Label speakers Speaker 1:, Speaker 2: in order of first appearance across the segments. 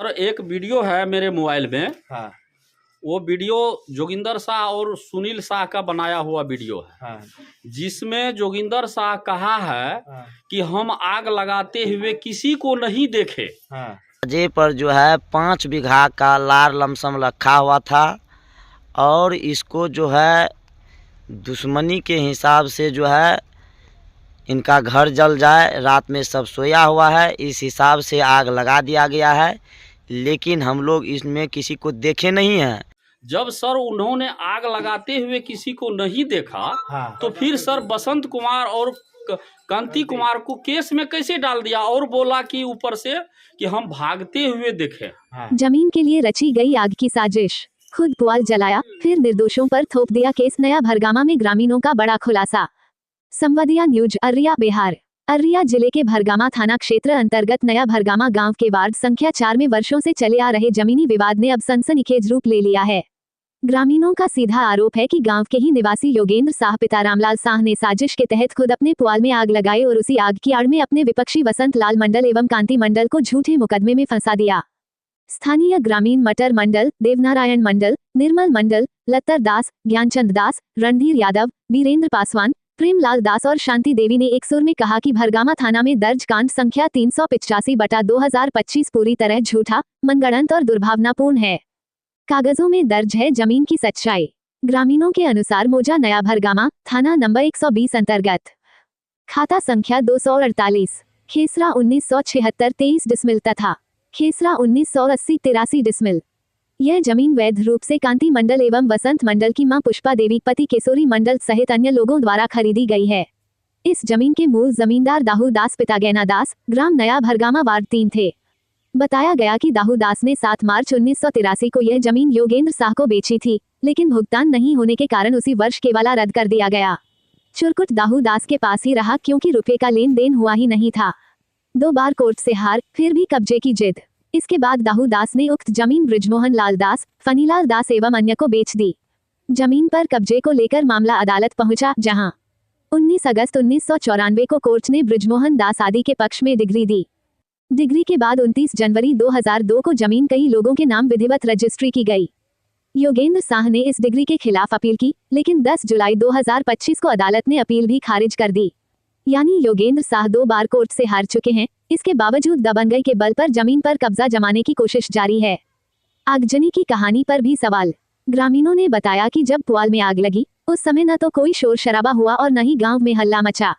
Speaker 1: एक वीडियो है मेरे मोबाइल में।
Speaker 2: हाँ।
Speaker 1: वो वीडियो जोगिंदर शाह और सुनील शाह का बनाया हुआ वीडियो है।
Speaker 2: हाँ।
Speaker 1: जिसमें जोगिंदर शाह कहा है
Speaker 2: हाँ।
Speaker 1: कि हम आग लगाते हुए किसी को नहीं देखे।
Speaker 2: हाँ।
Speaker 3: जे पर जो है 5 बीघा का लार लमसम रखा हुआ था और इसको जो है दुश्मनी के हिसाब से जो है इनका घर जल जाए, रात में सब सोया हुआ है, इस हिसाब से आग लगा दिया गया है। लेकिन हम लोग इसमें किसी को देखे नहीं हैं।
Speaker 1: जब सर उन्होंने आग लगाते हुए किसी को नहीं देखा,
Speaker 2: हाँ।
Speaker 1: तो फिर सर बसंत कुमार और कांति कुमार को केस में कैसे डाल दिया और बोला कि ऊपर से कि हम भागते हुए देखे।
Speaker 2: हाँ।
Speaker 4: जमीन के लिए रची गई आग की साजिश, खुद पुआल जलाया फिर निर्दोषों पर थोप दिया केस। नया भरगामा में ग्रामीणों का बड़ा खुलासा। संवादिया न्यूज अररिया बिहार। अररिया जिले के भरगामा थाना क्षेत्र अंतर्गत नया भरगामा गांव के वार्ड संख्या 4 में वर्षों से चले आ रहे जमीनी विवाद ने अब सनसनीखेज रूप ले लिया है। ग्रामीणों का सीधा आरोप है कि गांव के ही निवासी योगेंद्र शाह पिता रामलाल शाह ने साजिश के तहत खुद अपने पुआल में आग लगाई और उसी आग की आड़ में अपने विपक्षी वसंत लाल मंडल एवं कांति मंडल को झूठे मुकदमे में फंसा दिया। स्थानीय ग्रामीण मटर मंडल, देवनारायण मंडल, निर्मल मंडल, लत्तर दास, ज्ञानचंद दास, रणधीर यादव, वीरेंद्र पासवान, प्रेमलाल दास और शांति देवी ने एक सुर में कहा कि भरगामा थाना में दर्ज कांड संख्या 385/2025 पूरी तरह झूठा, मनगढ़ंत और दुर्भावनापूर्ण है। कागजों में दर्ज है जमीन की सच्चाई। ग्रामीणों के अनुसार मौजा नया भरगामा थाना नंबर 120 अंतर्गत खाता संख्या 248, खेसरा 1976 23 डिसमिल तथा खेसरा 1980 83 डिसमिल। यह जमीन वैध रूप से कांति मंडल एवं वसंत मंडल की मां पुष्पा देवी पति केशोरी मंडल सहित अन्य लोगों द्वारा खरीदी गई है। इस जमीन के मूल जमींदार दाहू दास पिता गैना दास, ग्राम नया भरगामा वार्ड 3 थे। बताया गया कि दाहू दास ने 7 मार्च 1983 को यह जमीन योगेंद्र शाह को बेची थी, लेकिन भुगतान नहीं होने के कारण उसी वर्ष केवला रद्द कर दिया गया। चुरकुट दाहू दास के पास ही रहा क्योंकि रुपए का लेन देन हुआ ही नहीं था। 2 बार कोर्ट से हार, फिर भी कब्जे की जिद। इसके बाद दाहू दास ने उक्त जमीन ब्रिजमोहन लाल दास, फनीलाल दास एवं अन्य को बेच दी। जमीन पर कब्जे को लेकर मामला अदालत पहुंचा, जहां 19 अगस्त 1994 को कोर्ट ने ब्रिजमोहन दास आदि के पक्ष में डिग्री दी। डिग्री के बाद 29 जनवरी 2002 को जमीन कई लोगों के नाम विधिवत रजिस्ट्री की गई। योगेंद्र शाह ने इस डिग्री के खिलाफ अपील की, लेकिन 10 जुलाई 2025 को अदालत ने अपील भी खारिज कर दी। यानी योगेंद्र शाह 2 बार कोर्ट से हार चुके हैं। इसके बावजूद दबंगई के बल पर जमीन पर कब्जा जमाने की कोशिश जारी है। आगजनी की कहानी पर भी सवाल। ग्रामीणों ने बताया कि जब पुआल में आग लगी उस समय न तो कोई शोर शराबा हुआ और न ही गांव में हल्ला मचा।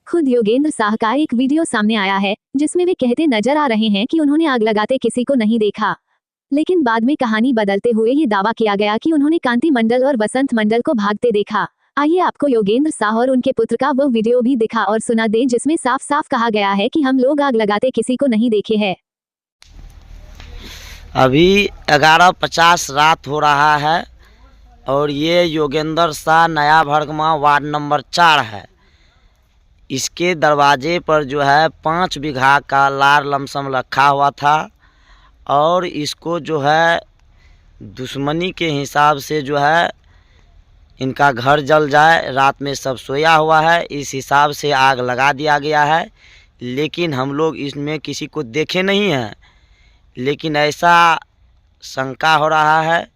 Speaker 4: खुद योगेंद्र शाह का एक वीडियो सामने आया है जिसमें वे कहते नजर आ रहे हैं कि उन्होंने आग लगाते किसी को नहीं देखा, लेकिन बाद में कहानी बदलते हुए ये दावा किया गया कि उन्होंने कांति मंडल और वसंत मंडल को भागते देखा। आइए आपको योगेंद्र शाह और उनके पुत्र का वो वीडियो भी दिखा और सुना दें जिसमें साफ साफ कहा गया है कि हम लोग आग लगाते किसी को नहीं देखे हैं।
Speaker 3: अभी 11:50 रात हो रहा है और ये योगेंद्र शाह नया भरगामा वार्ड नंबर 4 है। इसके दरवाजे पर जो है 5 बीघा का लार लमसम रखा हुआ था और इसको जो है दुश्मनी के हिसाब से जो है इनका घर जल जाए, रात में सब सोया हुआ है, इस हिसाब से आग लगा दिया गया है। लेकिन हम लोग इसमें किसी को देखे नहीं हैं। लेकिन ऐसा शंका हो रहा है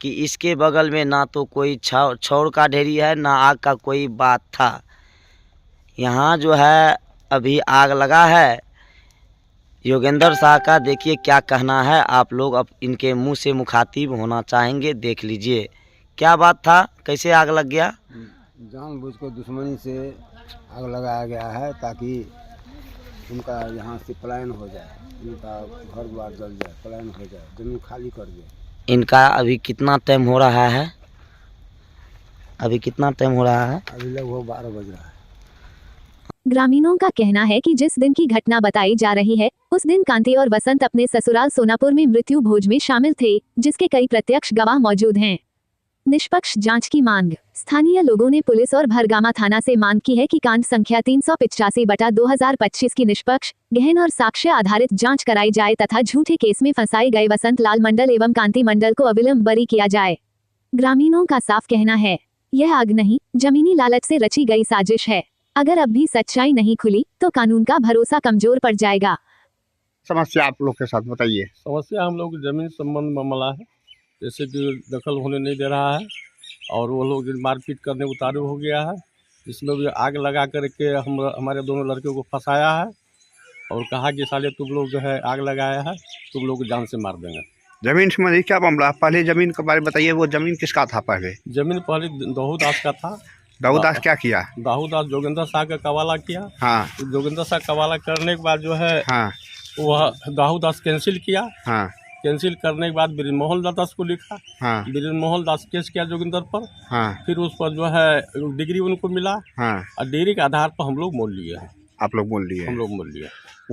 Speaker 3: कि इसके बगल में ना तो कोई छौर का ढेरी है, ना आग का कोई बात था। यहाँ जो है अभी आग लगा है। योगेंद्र शाह का देखिए क्या कहना है, आप लोग अब इनके मुंह से मुखातिब होना चाहेंगे, देख लीजिए क्या बात था, कैसे आग लग गया।
Speaker 5: जानबूझ कर दुश्मनी से आग लगाया गया है ताकि उनका यहाँ से पलायन हो जाए, उनका घर द्वार जल जाए, पलायन हो जाए, जमीन खाली कर दे।
Speaker 3: इनका अभी कितना टाइम हो रहा है? अभी कितना टाइम हो रहा है?
Speaker 5: अभी लगभग 12 बज रहा है।
Speaker 4: ग्रामीणों का कहना है कि जिस दिन की घटना बताई जा रही है उस दिन कांति और वसंत अपने ससुराल सोनापुर में मृत्यु भोज में शामिल थे, जिसके कई प्रत्यक्ष गवाह मौजूद हैं। निष्पक्ष जांच की मांग। स्थानीय लोगों ने पुलिस और भरगामा थाना से मांग की है कि कांड संख्या 385/2025 की निष्पक्ष, गहन और साक्ष्य आधारित जांच कराई जाए तथा झूठे केस में फंसाए गए वसंत लाल मंडल एवं कांति मंडल को अविलंब बरी किया जाए। ग्रामीणों का साफ कहना है, यह आग नहीं, जमीनी लालच से रची गई साजिश है। अगर अब भी सच्चाई नहीं खुली तो कानून का भरोसा कमजोर पड़ जाएगा।
Speaker 2: समस्या आप लोग के साथ बताइए।
Speaker 6: समस्या हम लोग जमीन संबंध मामला है, जैसे कि दखल होने नहीं दे रहा है और वो लोग मारपीट करने उतारू हो गया है। इसमें भी आग लगा करके हमारे दोनों लड़कियों को फंसाया है और कहा कि साले तुम लोग जो है आग लगाया है, तुम लोग जान से मार देंगे।
Speaker 2: जमीन संबंधी क्या मामला? पहले जमीन के बारे में बताइए। वो जमीन किसका था पहले?
Speaker 6: जमीन पहले दाऊदास का था।
Speaker 2: दाऊदास क्या किया?
Speaker 6: दाऊदास जोगिंदर शाह का कवाला किया।
Speaker 2: हाँ
Speaker 6: जोगिंदर शाह कवाला करने के बाद जो है
Speaker 2: हाँ
Speaker 6: वह दाऊदास कैंसिल किया।
Speaker 2: हाँ
Speaker 6: कैंसिल करने के बाद बृजमोहन दास को लिखा।
Speaker 2: हाँ
Speaker 6: बृजमोहन दास केस किया जोगिंदर पर।
Speaker 2: हाँ
Speaker 6: फिर उस पर जो है डिग्री उनको मिला
Speaker 2: हाँ।
Speaker 6: और डिग्री के आधार पर हम लोग मोल लिए हैं।
Speaker 2: आप लोग बोल लिए?
Speaker 6: हम लोग मोल लिए।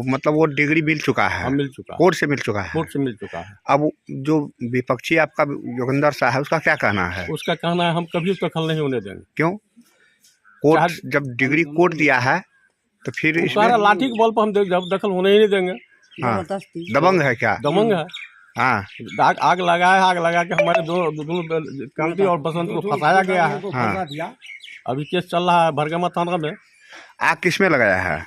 Speaker 2: मतलब वो डिग्री मिल चुका है?
Speaker 6: हाँ, मिल चुका है।
Speaker 2: कोर्ट से मिल चुका है?
Speaker 6: कोर्ट से मिल चुका है।
Speaker 2: अब जो विपक्षी आपका जोगिंदर शाह है उसका क्या कहना है?
Speaker 6: उसका कहना है हम कभी उसका दखल नहीं होने देंगे।
Speaker 2: क्यों? कोर्ट जब डिग्री कोर्ट दिया है तो फिर इसमें
Speaker 6: लाठी के बल पर हम जब दखल होने ही नहीं देंगे।
Speaker 2: हाँ, दबंग है क्या?
Speaker 6: दबंग है।
Speaker 2: हाँ
Speaker 6: आग लगाया, आग लगा के हमारे दोनों कांति और बसंत को फंसाया गया है।
Speaker 2: हाँ।
Speaker 6: अभी केस चल रहा है भरगमा थाना में।
Speaker 2: आग किस में लगाया है?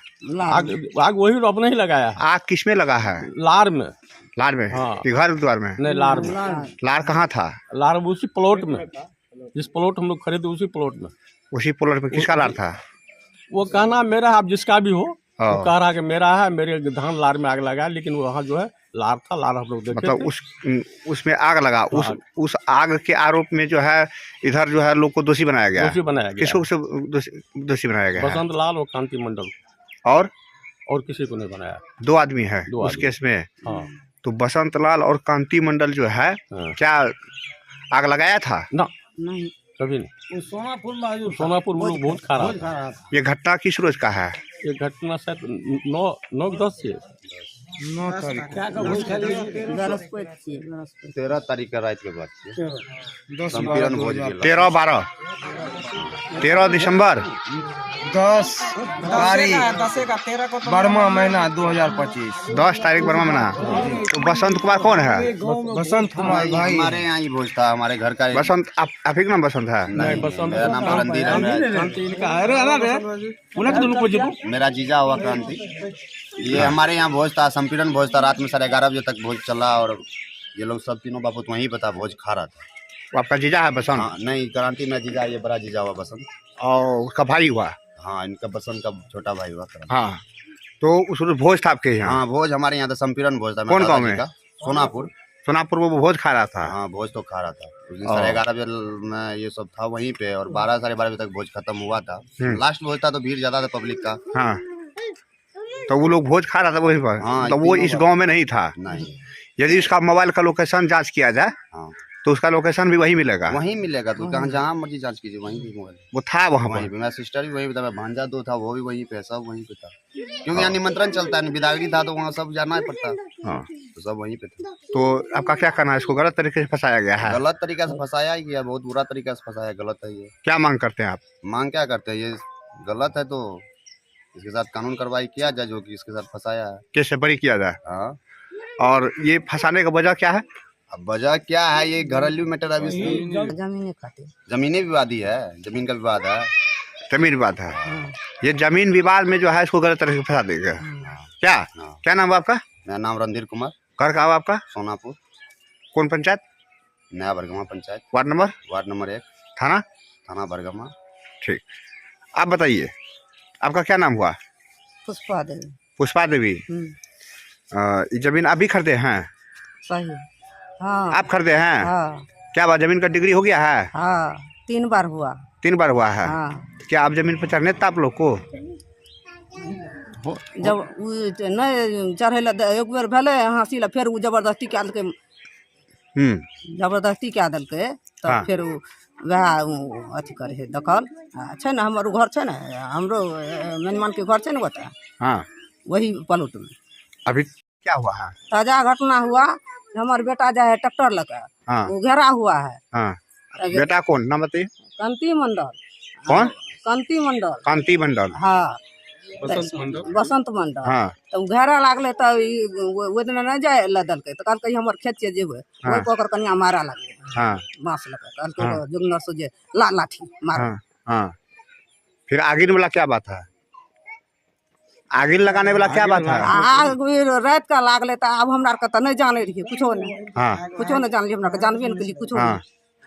Speaker 6: आग वही अपने ही लगाया है।
Speaker 2: आग किस में लगा है?
Speaker 6: लार में।
Speaker 2: लार में?
Speaker 6: हाँ।
Speaker 2: कि घर द्वार में?
Speaker 6: नहीं, लार में।
Speaker 2: लार कहाँ था?
Speaker 6: लार उसी प्लॉट में, जिस प्लॉट हम लोग खरीदे उसी प्लॉट में।
Speaker 2: उसी प्लॉट में किसका लार था?
Speaker 6: वो कहना मेरा, आप जिसका भी हो,
Speaker 2: हाँ।
Speaker 6: वो कह रहा कि मेरा है, मेरे धान लार में आग लगा, लेकिन वहाँ जो है लार था। लार हम लोग देखे
Speaker 2: मतलब
Speaker 6: थे।
Speaker 2: उसमें आग लगा। उस आग के आरोप में जो है इधर जो है लोग को दोषी बनाया गया।
Speaker 6: दोषी बनाया गया।
Speaker 2: किसको दोषी बनाया गया?
Speaker 6: बसंत लाल और कांति मंडल।
Speaker 2: और
Speaker 6: किसी को नहीं बनाया।
Speaker 2: 2 आदमी है उस केस में।
Speaker 6: हाँ।
Speaker 2: तो बसंत लाल और कांति मंडल जो है क्या आग लगाया था?
Speaker 6: ना, नहीं, कभी नहीं। सोनापुर में लोग बहुत खा रहा था।
Speaker 2: ये घटना किस रोज का है?
Speaker 6: ये घटना शायद 9-10 से
Speaker 7: 13 तारीख का रात के बाद
Speaker 2: 13 दिसंबर
Speaker 5: 10 तारीख 12वां महीना 2025।
Speaker 2: 10 तारीख 12वां महीना। तो बसंत कुमार कौन है?
Speaker 5: बसंत कुमार भाई
Speaker 7: हमारे यहाँ ही भोज था, हमारे घर का।
Speaker 2: बसंत आप ही का नाम बसंत है?
Speaker 6: नहीं, बसंत
Speaker 7: मेरा नाम रणधीर है। मेरा जीजा हुआ क्रांति। ये हमारे यहाँ भोज था, संपीड़न भोज था। रात में 11:30 बजे तक भोज चला और ये लोग सब तीनों बापूत वहीं पे था, भोज खा रहा था।
Speaker 2: वो आपका जीजा है बसंत?
Speaker 7: हाँ, नहीं, क्रांति में जीजा, ये बड़ा जीजा हुआ बसंत।
Speaker 2: और उसका भाई हुआ?
Speaker 7: हाँ, इनका बसंत का छोटा भाई हुआ क्रांति।
Speaker 2: हाँ। तो उस रोज भोज था आपके यहाँ?
Speaker 7: हाँ, भोज हमारे यहाँ था, संपीड़न भोज था।
Speaker 2: कौन गाँव में?
Speaker 7: सोनापुर।
Speaker 2: सोनापुर में वो भोज खा रहा था?
Speaker 7: हाँ, भोज तो खा रहा था। उस दिन 11:30 बजे में ये सब था वहीं पे और 12-12:30 बजे तक भोज खत्म हुआ था। लास्ट भोज था तो भीड़ ज्यादा था पब्लिक का।
Speaker 2: हाँ। तो वो लोग भोज खा रहा था वहीं पर?
Speaker 7: हाँ,
Speaker 2: तो वो इस गांव में नहीं था?
Speaker 7: नहीं।
Speaker 2: यदि उसका मोबाइल का लोकेशन जांच किया जाए
Speaker 7: हाँ,
Speaker 2: तो उसका लोकेशन भी वहीं मिलेगा?
Speaker 7: वहीं मिलेगा। तो कहाँ जहाँ मर्जी जांच कीजिए, वहीं भी मोबाइल
Speaker 2: वो था वहाँ
Speaker 7: वहीं
Speaker 2: पर?
Speaker 7: पे। मेरा सिस्टर भी वहीं पे था, मेरा भांजा 2 था, वो भी वहीं पे, सब वहीं पे था। क्योंकि यहाँ निमंत्रण चलता है, बिदागरी था तो वहाँ सब जाना ही पड़ता।
Speaker 2: हाँ।
Speaker 7: तो सब वहीं पे था।
Speaker 2: तो आपका क्या कहना है? इसको गलत तरीके से फंसाया गया है?
Speaker 7: गलत तरीका से फंसाया ही गया, बहुत बुरा तरीका से फंसाया। गलत है ये।
Speaker 2: क्या मांग करते हैं आप?
Speaker 7: मांग क्या करते हैं? ये गलत है तो इसके साथ कानून कार्रवाई किया जाए, जो कि इसके साथ फंसाया है।
Speaker 2: कैसे बरी किया जाए?
Speaker 7: हाँ।
Speaker 2: और ये फंसाने का वजह क्या है?
Speaker 7: अब वजह क्या है? ये घरेलू मैटर है। जमीनी विवादी है, जमीन का विवाद है।
Speaker 2: जमीन विवाद है। ये जमीन विवाद में जो है इसको गलत तरीके से फंसा देगा क्या? क्या नाम है आपका?
Speaker 7: मेरा नाम रणधीर कुमार।
Speaker 2: घर का आपका?
Speaker 7: सोनापुर।
Speaker 2: कौन पंचायत?
Speaker 7: नया बरगमा पंचायत।
Speaker 2: Ward number
Speaker 7: 1। थाना बरगमा।
Speaker 2: ठीक। आप बताइए, आपका क्या नाम हुआ?
Speaker 8: पुष्पा देवी।
Speaker 2: पुष्पा देवी। ये जमीन आप भी खरीदे हैं?
Speaker 8: सही। हाँ।
Speaker 2: आप खरीदे हैं?
Speaker 8: हाँ।
Speaker 2: क्या बात, जमीन का डिग्री हो गया है?
Speaker 8: हाँ, 3 बार हुआ।
Speaker 2: 3 बार हुआ है?
Speaker 8: हाँ।
Speaker 2: क्या आप जमीन पर चढ़ने था आप लोग को?
Speaker 8: जब नहीं चढ़े एक बेर भेले हाँसी ला, फिर जबरदस्ती क्या दिल्के। जबरदस्ती क्या दिल्के तो
Speaker 2: हाँ।
Speaker 8: फिर वह अथी करे है दखल है ना। हमारो घर है ना, हमरो मेहमान के घर है ना, बता।
Speaker 2: हाँ।
Speaker 8: वही प्लॉट में
Speaker 2: अभी क्या हुआ है?
Speaker 8: ताजा घटना हुआ। हमारे बेटा जाए ट्रैक्टर लेकर,
Speaker 2: हाँ।
Speaker 8: वो घेरा हुआ है।
Speaker 2: हाँ। बेटा कौन, नाम बताइए।
Speaker 8: कांति मंडल।
Speaker 2: कौन?
Speaker 8: कांति मंडल।
Speaker 2: कांति मंडल।
Speaker 8: हाँ। बसंत मंडल।
Speaker 2: हाँ।
Speaker 8: तो घेरा लागले तो वो दिन नहीं जाए लदलके तो कहल हमर खेत से जेबे।
Speaker 2: हाँ।
Speaker 8: वही पकड़ कनिया मारा लगले।
Speaker 2: हाँ।
Speaker 8: बांस लगा कहल जुगनर से जे लाठी मार।
Speaker 2: हाँ। हाँ। फिर आगे वाला क्या बात है? आगे लगाने वाला क्या बात है?
Speaker 8: आग भी रात का लागले तो अब हमरा के तो नहीं जाने रहिए कुछो नहीं,
Speaker 2: हाँ
Speaker 8: कुछो नहीं जानलिए, हमरा के जानबे नहीं केलिए कुछो
Speaker 2: हाँ।
Speaker 8: नहीं,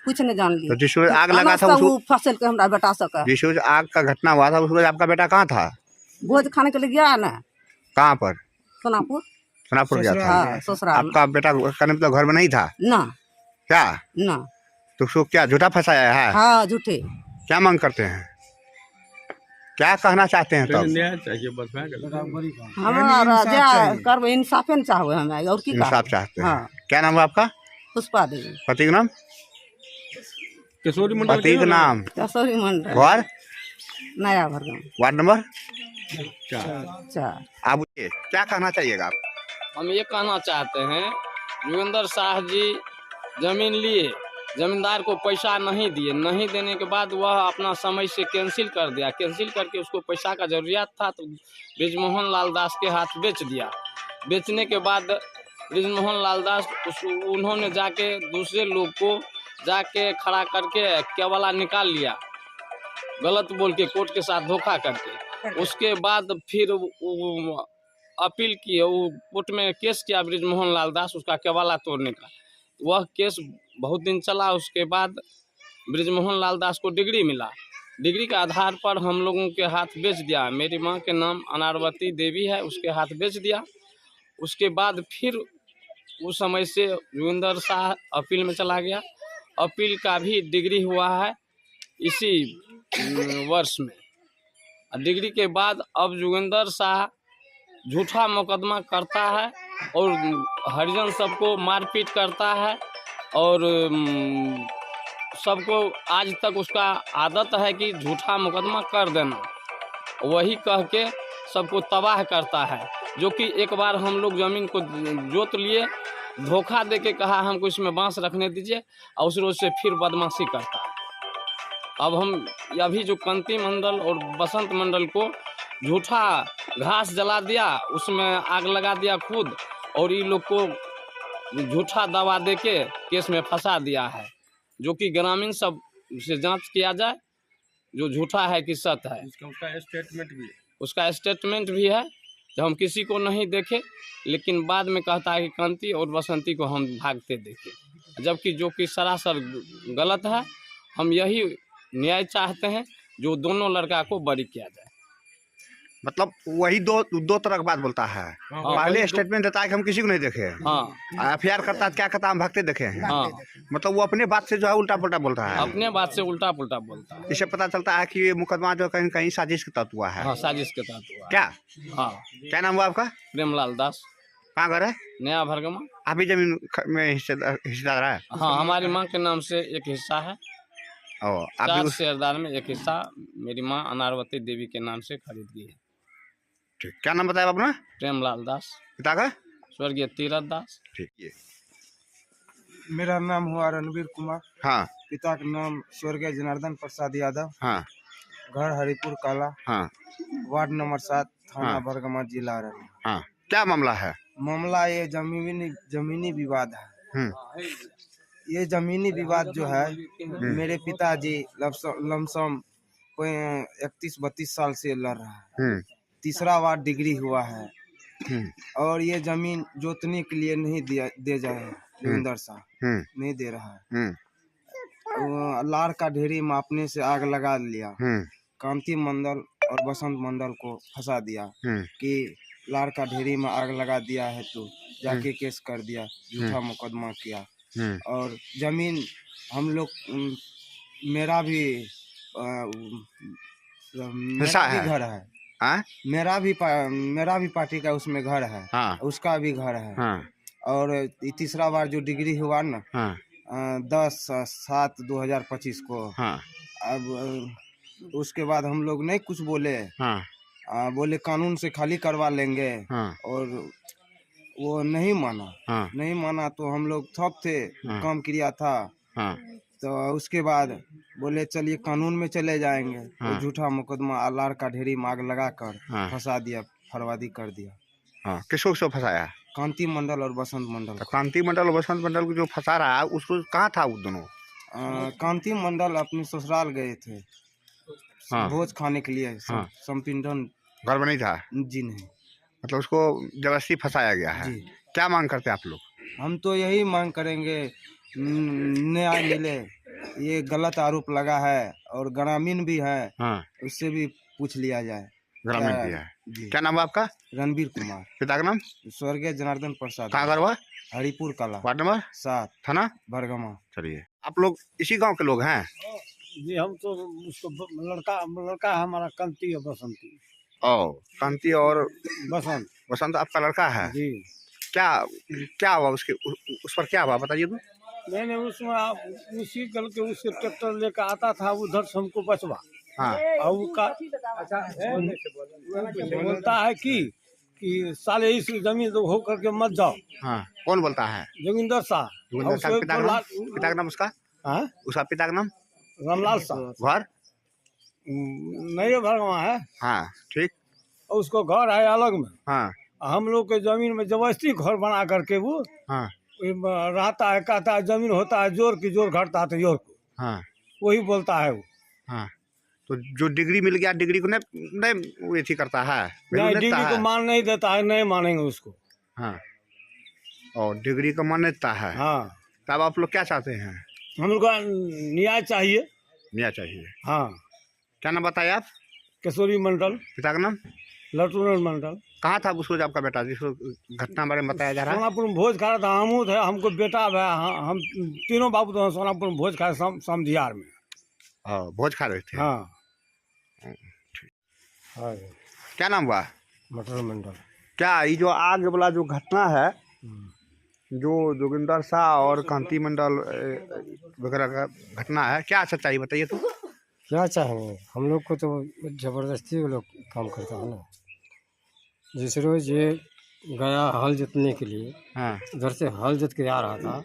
Speaker 8: कुछ नहीं जानलिए।
Speaker 2: तो जिस वक्त आग लगा था
Speaker 8: वो फसल के हमरा बेटा सका
Speaker 2: जिस वक्त आग का घटना हुआ था उस वक्त आपका बेटा कहाँ था?
Speaker 8: भोज खाने के लिए गया ना
Speaker 2: कहाँ पर?
Speaker 8: सोनापुर।
Speaker 2: सोनापुर गया था।
Speaker 8: हाँ ससुराल
Speaker 2: आपका बेटा का मतलब घर में नहीं था
Speaker 8: ना
Speaker 2: क्या?
Speaker 8: ना।
Speaker 2: तो उसको क्या झूठा फंसाया है?
Speaker 8: हाँ झूठे।
Speaker 2: क्या मांग करते हैं, क्या कहना चाहते हैं तब?
Speaker 6: न्याय चाहिए बस मैं कहता हूँ।
Speaker 8: हमारा जा करबे इंसाफे न चाहबे हमें और की
Speaker 2: इंसाफ चाहते हैं।
Speaker 8: हाँ।
Speaker 2: क्या नाम है आपका?
Speaker 8: पुष्पा देवी।
Speaker 2: पति का नाम?
Speaker 6: किशोरी मंडल
Speaker 2: पति का नाम?
Speaker 8: कसौरी मंडल
Speaker 2: घर?
Speaker 8: नया भरगाम
Speaker 2: वार्ड नंबर?
Speaker 8: 4।
Speaker 2: आप ये क्या कहना चाहिएगा आप?
Speaker 1: हम ये कहना चाहते हैं, योगेंद्र शाह जी जमीन लिए, जमींदार को पैसा नहीं दिए, नहीं देने के बाद वह अपना समय से कैंसिल कर दिया, कैंसिल करके उसको पैसा का जरूरियात था तो ब्रिजमोहन लाल दास के हाथ बेच दिया। बेचने के बाद ब्रिजमोहन लाल दास उन्होंने जाके दूसरे लोग को जाके खड़ा करके केवला निकाल लिया, गलत बोल के कोर्ट के साथ धोखा करके। उसके बाद फिर अपील की, वो कोर्ट में केस किया ब्रिजमोहन लाल दास उसका केवाला तोड़ने का। वह केस बहुत दिन चला। उसके बाद ब्रिजमोहन लाल दास को डिग्री मिला, डिग्री के आधार पर हम लोगों के हाथ बेच दिया। मेरी माँ के नाम अनारवती देवी है, उसके हाथ बेच दिया। उसके बाद फिर उस समय से योगेंद्र शाह अपील में चला गया, अपील का भी डिग्री हुआ है इसी वर्ष में। डिग्री के बाद अब योगेंद्र शाह झूठा मुकदमा करता है और हरिजन सबको मारपीट करता है और सबको आज तक उसका आदत है कि झूठा मुकदमा कर देना, वही कह के सबको तबाह करता है। जो कि एक बार हम लोग ज़मीन को जोत लिए, धोखा दे के कहा हमको इसमें बांस रखने दीजिए और उस रोज से फिर बदमाशी करता है। अब हम अभी जो कांति मंडल और बसंत मंडल को झूठा घास जला दिया, उसमें आग लगा दिया खुद, और ये लोग को झूठा दवा देके केस में फंसा दिया है। जो कि ग्रामीण सब से जांच किया जाए जो झूठा है कि सत्य है। उसका स्टेटमेंट भी है। जब हम किसी को नहीं देखे, लेकिन बाद में कहता है कि कांति और बसंती को हम भागते देखे, जबकि जो कि सरासर गलत है। हम यही न्याय चाहते हैं, जो दोनों लड़का को बरी किया जाए।
Speaker 2: मतलब वही दो तरह की बात बोलता है। पहले स्टेटमेंट देता है कि हम किसी को नहीं देखे,
Speaker 1: हाँ
Speaker 2: एफआईआर करता है क्या कहता है हम भागते देखे हैं।
Speaker 1: हाँ,
Speaker 2: मतलब वो अपने बात से जो है उल्टा पुल्टा बोलता है,
Speaker 1: अपने बात से उल्टा पुल्टा बोलता है।
Speaker 2: इससे पता चलता है कि ये मुकदमा जो कहीं कहीं साजिश के तहत हुआ है।
Speaker 1: हाँ, साजिश के तहत हुआ।
Speaker 2: क्या
Speaker 1: हाँ,
Speaker 2: क्या नाम हुआ आपका?
Speaker 1: प्रेमलाल दास।
Speaker 2: कहाँ घर है?
Speaker 1: नया भरगमा।
Speaker 2: आप ही जमीन में हिस्सेदार है?
Speaker 1: हाँ, हमारी माँ के नाम से एक हिस्सा है,
Speaker 2: और आप
Speaker 1: 4
Speaker 2: भी
Speaker 1: शेयरदार में एक हिस्सा मेरी माँ अनारवती देवी के नाम से खरीद गई है।
Speaker 2: ठीक, क्या नाम बताया आपने?
Speaker 1: प्रेमलाल दास।
Speaker 2: पिता का?
Speaker 1: स्वर्गीय तीरथ दास।
Speaker 2: ठीक, ये
Speaker 9: मेरा नाम हुआ रणवीर कुमार।
Speaker 2: हाँ
Speaker 9: पिता का नाम स्वर्गीय जनार्दन प्रसाद यादव।
Speaker 2: हाँ
Speaker 9: घर हरिपुर काला,
Speaker 2: हाँ
Speaker 9: वार्ड नंबर 7, थाना
Speaker 2: हाँ।
Speaker 9: बरगमा, जिला अररिया।
Speaker 2: हाँ, क्या मामला है?
Speaker 9: मामला ये जमीनी विवाद है।
Speaker 2: हम्म,
Speaker 9: ये जमीनी विवाद जो है, मेरे पिताजी लमसम 31-32 साल से लड़ रहा है। तीसरा बार डिग्री हुआ है और ये जमीन जोतने के लिए नहीं दे जाए योगेंद्र शाह, नहीं दे रहा है। लार का ढेरी मापने से आग लगा लिया, कांति मंडल और बसंत मंडल को फंसा दिया कि लार का ढेरी में आग लगा दिया है तो जाके केस कर दिया, झूठा मुकदमा किया। और जमीन हम लोग मेरा भी घर है। मेरा भी पार्टी का उसमें घर है।
Speaker 2: हाँ।
Speaker 9: उसका भी घर है।
Speaker 2: हाँ।
Speaker 9: और तीसरा बार जो डिग्री हुआ ना, 10/7/2025 को।
Speaker 2: हाँ।
Speaker 9: अब उसके बाद हम लोग नहीं कुछ बोले।
Speaker 2: हाँ।
Speaker 9: बोले कानून से खाली करवा लेंगे।
Speaker 2: हाँ।
Speaker 9: और वो नहीं माना।
Speaker 2: हाँ।
Speaker 9: नहीं माना तो हम लोग थप थे।
Speaker 2: हाँ।
Speaker 9: काम किया था।
Speaker 2: हाँ।
Speaker 9: तो उसके बाद बोले चलिए कानून में चले जाएंगे।
Speaker 2: हाँ।
Speaker 9: तो झूठा मुकदमा अलार का ढेरी में आग लगाकर
Speaker 2: हाँ।
Speaker 9: फंसा दिया, फरवादी कर दिया।
Speaker 2: हाँ, किसको फंसाया?
Speaker 9: कांति मंडल और बसंत मंडल।
Speaker 2: तो कांति मंडल और बसंत मंडल को जो फंसा रहा है उसको कहाँ था वो दोनों?
Speaker 9: कांति मंडल अपने ससुराल गए थे।
Speaker 2: हाँ।
Speaker 9: भोज खाने के लिए।
Speaker 2: हाँ।
Speaker 9: संपिंडन
Speaker 2: घर में नहीं था,
Speaker 9: जी नहीं।
Speaker 2: मतलब उसको जबरदस्ती फंसाया गया है।
Speaker 9: जी।
Speaker 2: क्या मांग करते हैं आप लोग?
Speaker 9: हम तो यही मांग करेंगे न्याय मिले। ये गलत आरोप लगा है और ग्रामीण भी है,
Speaker 2: हाँ,
Speaker 9: उससे भी पूछ लिया जाए।
Speaker 2: ग्रामीण
Speaker 9: क्या-
Speaker 2: भी है।
Speaker 9: जी।
Speaker 2: क्या नाम है आपका?
Speaker 9: रणबीर कुमार।
Speaker 2: पिता का नाम?
Speaker 9: स्वर्गीय जनार्दन प्रसाद।
Speaker 2: कहाँ घर हुआ?
Speaker 9: हरिपुर कला,
Speaker 2: वार्ड नंबर
Speaker 9: 7,
Speaker 2: थाना?
Speaker 9: भरगमा।
Speaker 2: चलिए, आप लोग इसी गांव के लोग हैं?
Speaker 6: जी हम तो उसको लड़का लड़का है हमारा कंती और बसंती।
Speaker 2: ओ, कांति और
Speaker 6: बसंत
Speaker 2: वसंत आपका लड़का है?
Speaker 6: जी।
Speaker 2: क्या क्या हुआ उसके उस पर क्या हुआ बताइए तो।
Speaker 6: मैंने उसमें उसी कल के उसके ट्रैक्टर लेकर आता था उधर से हमको बचवा।
Speaker 2: हाँ,
Speaker 6: और वो बोलता है कि साले इस जमीन तो हो करके मत जाओ।
Speaker 2: हाँ, कौन बोलता है?
Speaker 6: जोगिंदर शाह।
Speaker 2: जोगिंदर साहब, पिता का नाम? पिता का नाम उसका?
Speaker 6: हाँ?
Speaker 2: उसका पिता का नाम?
Speaker 6: रामलाल शाह।
Speaker 2: घर?
Speaker 6: नहीं भरवा है।
Speaker 2: हाँ, ठीक।
Speaker 6: और उसको घर है अलग में।
Speaker 2: हाँ,
Speaker 6: हम लोग के जमीन में जबरदस्ती घर बना करके वो
Speaker 2: हाँ,
Speaker 6: रहता है, कहता है जमीन होता है जोर की जोर घटता है तो जोर को,
Speaker 2: हाँ,
Speaker 6: वही बोलता है वो।
Speaker 2: हाँ। तो जो डिग्री मिल गया, डिग्री को नहीं वो एथी करता है, वैल्यू
Speaker 6: नहीं,
Speaker 2: नहीं देता
Speaker 6: डिग्री को
Speaker 2: है।
Speaker 6: मान नहीं देता है, नहीं मानेंगे उसको।
Speaker 2: हाँ, और डिग्री को मान्यता है।
Speaker 6: हाँ,
Speaker 2: तब आप लोग क्या चाहते हैं?
Speaker 6: हम लोग का न्याय चाहिए।
Speaker 2: न्याय चाहिए।
Speaker 6: हाँ।
Speaker 2: क्या नाम बताए आप?
Speaker 6: किशोरी मंडल।
Speaker 2: पिता का नाम?
Speaker 6: लटूरन मंडल।
Speaker 2: कहाँ था उसको आपका बेटा जिसको घटना बारे में बताया जा रहा है?
Speaker 6: सोनापुर में भोज खा रहा था, हमू थे, हमको बेटा है, हम तीनों बाबू तो सोनापुर में भोज खाए समझियार में।
Speaker 2: हाँ, भोज खा रहे थे।
Speaker 6: हाँ।
Speaker 2: क्या नाम हुआ?
Speaker 6: मटर मंडल।
Speaker 2: क्या ये जो आग वाला जो घटना है, जो जोगिंदर शाह और कांति मंडल वगैरह का घटना है, क्या सच्चाई बताइए तो।
Speaker 10: क्या चाहेंगे, हम लोग को तो ज़बरदस्ती वो लोग काम करता है ना। जिस रोज़ ये गया हल जोतने के लिए,
Speaker 2: हाँ,
Speaker 10: उधर से हल जोत के आ रहा था,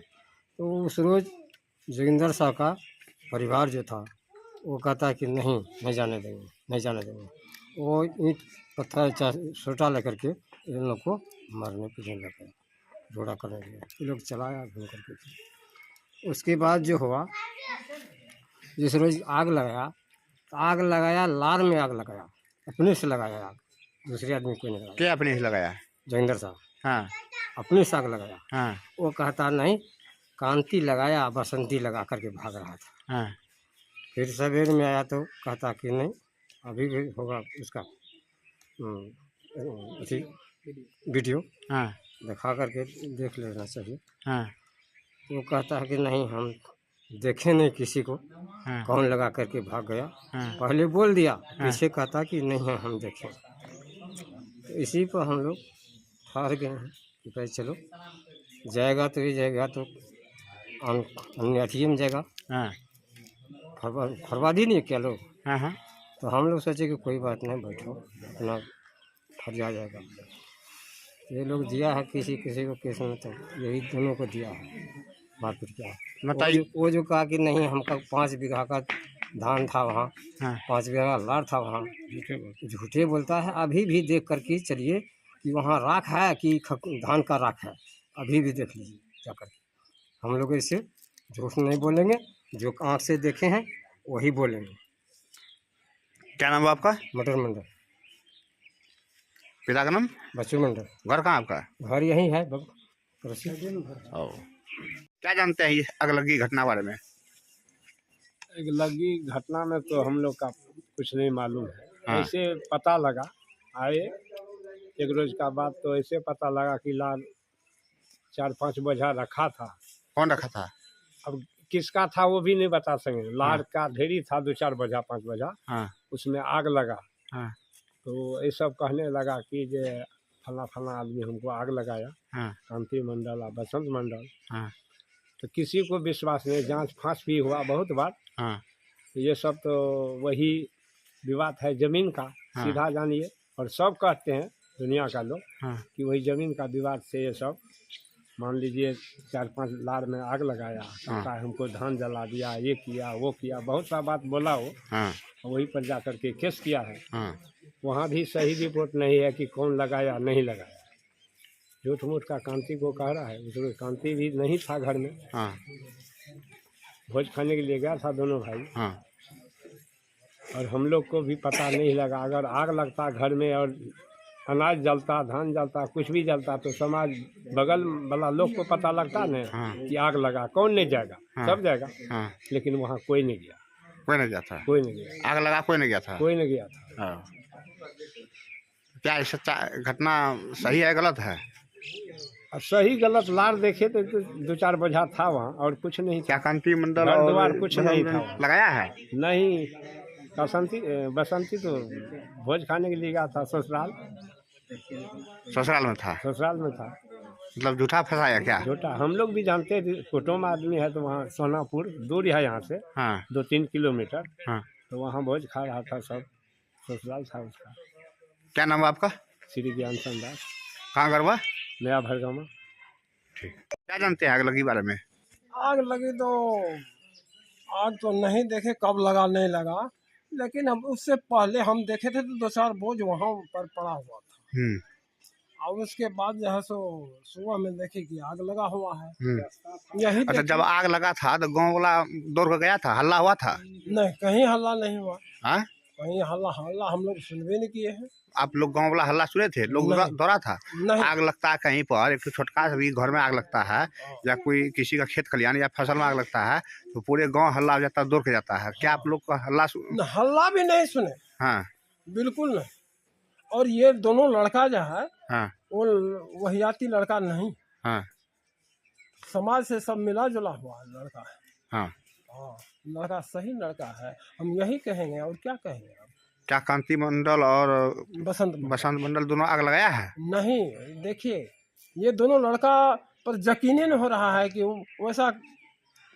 Speaker 10: तो उस रोज़ जोगिंदर शाह का परिवार जो था वो कहता कि नहीं जाने देंगे, नहीं जाने देंगे। वो ईंट पत्थर सोटा लेकर के इन लोग को मारने पीटने लगे, रोड़ा करने लगे। ये लोग चलाया घूम करके। उसके बाद जो हुआ, जिस रोज़ आग लगाया लार में आग लगाया, अपने से लगाया आग, दूसरे आदमी कोई नहीं लगाया।
Speaker 2: क्या अपने से लगाया?
Speaker 10: जोगिंदर साहब
Speaker 2: हाँ,
Speaker 10: अपने से आग लगाया।
Speaker 2: हाँ,
Speaker 10: वो कहता नहीं, कांति लगाया, बसंती लगा करके भाग रहा था।
Speaker 2: हाँ,
Speaker 10: फिर सवेर में आया तो कहता कि नहीं, अभी भी होगा उसका अथी वीडियो
Speaker 2: हाँ,
Speaker 10: दिखा करके देख लेना चाहिए।
Speaker 2: हाँ,
Speaker 10: वो कहता है कि नहीं, हम देखे नहीं किसी को,
Speaker 2: हाँ,
Speaker 10: कौन लगा करके भाग गया।
Speaker 2: हाँ,
Speaker 10: पहले बोल दिया, पीछे कहता कि नहीं हम देखें। तो इसी पर हम लोग ठहर गए हैं कि भाई चलो, जाएगा तो ये जाएगा तो अन्य अथिये में जाएगा,
Speaker 2: हाँ,
Speaker 10: फरवादी नहीं क्या लोग।
Speaker 2: हाँ, हाँ,
Speaker 10: तो हम लोग सोचे कि कोई बात नहीं, बैठो, अपना फर्ज आ जाएगा। ये लोग दिया है किसी को केस में, तो यही दोनों को दिया है, मारपीट किया है।
Speaker 2: बताइए।
Speaker 10: वो जो कहा कि नहीं, हमका 5 बीघा का धान था वहाँ,
Speaker 2: हाँ,
Speaker 10: 5 बीघा का लार था वहाँ, झूठे बोलता है। अभी भी देख करके चलिए कि वहाँ राख है कि धान का राख है, अभी भी देख लीजिए जाकर के। हम लोग इससे झूठ नहीं बोलेंगे, जो आँख से देखे हैं वही बोलेंगे।
Speaker 2: क्या नाम है आपका?
Speaker 10: मटर मंडल।
Speaker 2: पिता का नाम?
Speaker 10: बच्चू मंडल।
Speaker 2: घर कहाँ आपका?
Speaker 10: घर यही है
Speaker 2: ओ, क्या जानते हैं ये अगलगी घटना बारे में?
Speaker 6: एक लगी घटना में तो हम लोग का कुछ नहीं मालूम है।
Speaker 2: हाँ।
Speaker 6: ऐसे पता लगा, आए एक रोज का बाद तो ऐसे पता लगा कि लाल 4-5 बोझा रखा था।
Speaker 2: कौन रखा था?
Speaker 6: अब किसका था वो भी नहीं बता सकेंगे। लार का ढेरी था, 2-4 बोझा 5 बोझा,
Speaker 2: हाँ,
Speaker 6: उसमें आग लगा।
Speaker 2: हाँ,
Speaker 6: तो ये सब कहने लगा कि जे फला फला आदमी हमको आग लगाया,
Speaker 2: हाँ,
Speaker 6: कांति मंडल और बसंत मंडल।
Speaker 2: हाँ,
Speaker 6: तो किसी को विश्वास नहीं, जांच फांस भी हुआ बहुत बार।
Speaker 2: हाँ,
Speaker 6: तो ये सब तो वही विवाद है ज़मीन का,
Speaker 2: हाँ।
Speaker 6: सीधा जानिए। और सब कहते हैं दुनिया का लोग
Speaker 2: हाँ,
Speaker 6: कि वही ज़मीन का विवाद से ये सब, मान लीजिए 4-5 लार में आग लगाया, कहता है हमको धान जला दिया, ये किया वो किया, बहुत सा बात बोला वो।
Speaker 2: हाँ,
Speaker 6: वही पर जा कर के केस किया है।
Speaker 2: हाँ,
Speaker 6: वहाँ भी सही रिपोर्ट नहीं है कि कौन लगाया नहीं लगाया। झूठ मूठ का कांति को कह रहा है, उसमें कांति भी नहीं था घर में।
Speaker 2: हाँ,
Speaker 6: भोज खाने के लिए गया था दोनों भाई।
Speaker 2: हाँ,
Speaker 10: और हम लोग को भी पता नहीं लगा। अगर आग लगता घर में और अनाज जलता, धान जलता, कुछ भी जलता तो समाज बगल वाला लोग को पता लगता न कि आग लगा, कौन नहीं जाएगा, सब जाएगा। लेकिन वहाँ कोई नहीं गया,
Speaker 2: कोई नहीं गया था,
Speaker 10: कोई नहीं गया,
Speaker 2: आग लगा कोई नहीं गया था,
Speaker 10: कोई नहीं गया था।
Speaker 2: हाँ। क्या ये सच्चा घटना सही है गलत है?
Speaker 10: अब सही गलत लार देखे तो 2-4 बोझा था वहाँ और कुछ नहीं था।
Speaker 2: क्या कांति मंडल
Speaker 10: घर
Speaker 2: और
Speaker 10: द्वार कुछ नहीं था,
Speaker 2: लगाया है?
Speaker 10: नहीं। बसंती तो भोज खाने के लिए गया था ससुराल,
Speaker 2: ससुराल में था,
Speaker 10: ससुराल में था।
Speaker 2: मतलब झूठा फंसाया क्या?
Speaker 10: झूठा, हम लोग भी जानते थे, कुटुम्ब आदमी है तो वहाँ सोनापुर दूर है यहाँ से,
Speaker 2: हाँ
Speaker 10: 2-3 किलोमीटर।
Speaker 2: हाँ।
Speaker 10: तो वहाँ भोज खा रहा था सब, ससुराल था उसका।
Speaker 2: क्या नाम है आपका?
Speaker 10: श्री ज्ञान दास,
Speaker 2: कहाँ गरबा?
Speaker 10: नया भरगामा।
Speaker 2: ठीक। क्या जानते हैं आग लगी बारे में?
Speaker 10: आग लगी तो आग तो नहीं देखे कब लगा नहीं लगा, लेकिन हम उससे पहले हम देखे थे तो 2-4 बोझ वहाँ पर पड़ा हुआ था। और उसके बाद जो है सो सुबह में देखे कि आग लगा हुआ है। यही
Speaker 2: अच्छा, जब आग लगा था तो गांव वाला दौड़ कर गया था, हल्ला हुआ था?
Speaker 10: नहीं, कहीं हल्ला नहीं हुआ।
Speaker 2: हाँ?
Speaker 10: कहीं हल्ला हम लोग सुनवे नहीं किए हैं।
Speaker 2: आप लोग गांव वाला हल्ला सुने थे? लोग दौड़ा था?
Speaker 10: नहीं।
Speaker 2: आग लगता है कहीं पर, एक छोटका भी घर में आग लगता है या कोई किसी का खेत खलिहान या फसल में आग लगता है तो पूरे गांव हल्ला हो जाता है, दौड़ के जाता है। क्या आप लोग का
Speaker 10: हल्ला भी नहीं सुने?
Speaker 2: हाँ
Speaker 10: बिल्कुल नहीं। और ये दोनों लड़का जो है
Speaker 2: हाँ
Speaker 10: वो वहियाती लड़का नहीं,
Speaker 2: हाँ
Speaker 10: समाज से सब मिला जुला हुआ लड़का है।
Speaker 2: हाँ
Speaker 10: हाँ, लड़का सही लड़का है, हम यही कहेंगे और क्या कहेंगे।
Speaker 2: क्या कांति मंडल और
Speaker 10: बसंत
Speaker 2: मंडल दोनों आग लगाया है?
Speaker 10: नहीं, देखिए ये दोनों लड़का पर यकीन नहीं हो रहा है कि वैसा